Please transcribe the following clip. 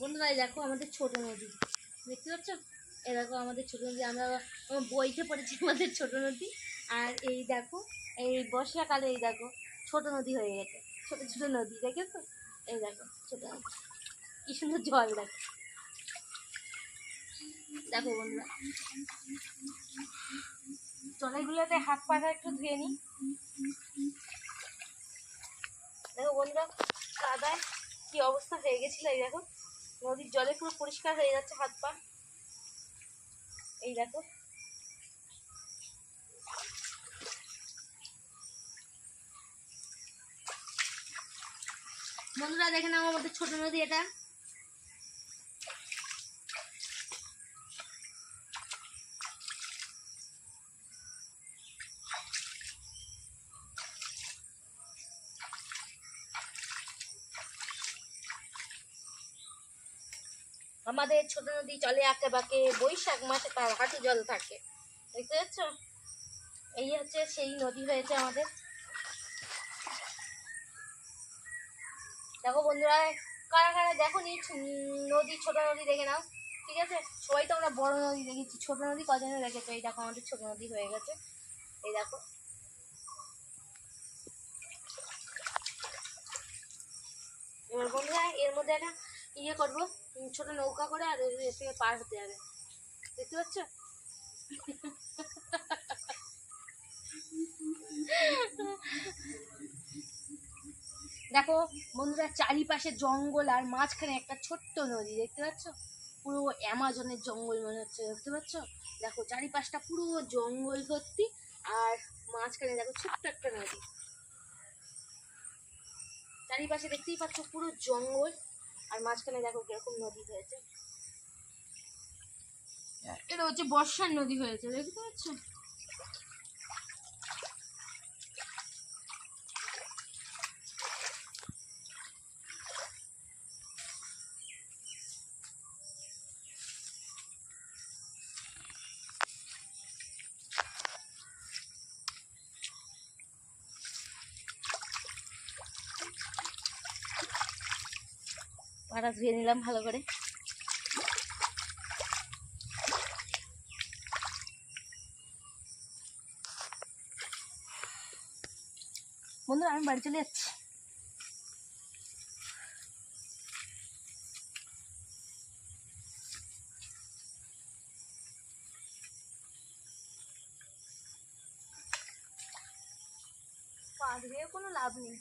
বন্ধুরা এই দেখো আমাদের ছোট নদী, দেখতে পাচ্ছ? এই দেখো আমাদের ছোট নদী, আমরা বইতে পড়েছি আমাদের ছোট নদী। আর এই দেখো এই বর্ষাকালে এই দেখো ছোট নদী হয়ে গেছে, ছোট ছোট নদী দেখেছো? এই দেখো ছোট নদী, কি সুন্দর জল দেখো। দেখো বন্ধুরা জলেগুলোতে হাত পাটা একটু ধুয়ে নিই। দেখো বন্ধুরা কাদায় কি অবস্থা হয়ে গেছিল, এই দেখো নদীর জলে পুরো পরিষ্কার হয়ে যাচ্ছে হাত পা। এই দেখো বন্ধুরা দেখে নাও আমাদের ছোট নদী এটা। আমাদের ছোট নদী চলে আঁকে বাঁকে, বৈশাখ মাসে তার হাঁটু জল থাকে, দেখতে পাচ্ছ? এই হচ্ছে সেই নদী হয়েছে আমাদের। দেখো বন্ধুরা কারা কারা দেখো নি নদী, ছোট নদী দেখে নাও, ঠিক আছে? সবাই তো আমরা বড় নদী দেখেছি, ছোট নদী কজনে দেখেছো? এই দেখো আমাদের ছোট নদী হয়ে গেছে, এই দেখো। এবার বন্ধুরা এর মধ্যে একটা ইয়ে করবো, ছোট নৌকা করে, আর এর থেকে পার হতে হবে, দেখতে পাচ্ছ? দেখো বন্ধুরা চারিপাশে জঙ্গল আর মাঝখানে একটা ছোট্ট নদী, দেখতে পাচ্ছ? পুরো অ্যামাজনের জঙ্গল মনে হচ্ছে, দেখতে পাচ্ছ? দেখো চারিপাশটা পুরো জঙ্গল ভর্তি, আর মাঝখানে দেখো ছোট্ট একটা নদী। চারিপাশে দেখতেই পাচ্ছ পুরো জঙ্গল, আর মাঝখানে দেখো কিরকম নদী হয়েছে। এটা হচ্ছে বর্ষার নদী হয়েছে, দেখতে পাচ্ছ? পাটা ধুয়ে নিলাম ভালো করে। বন্ধুরা আমি বাড়ি চলে যাচ্ছি। পা ধুয়ে কোনো লাভ নেই।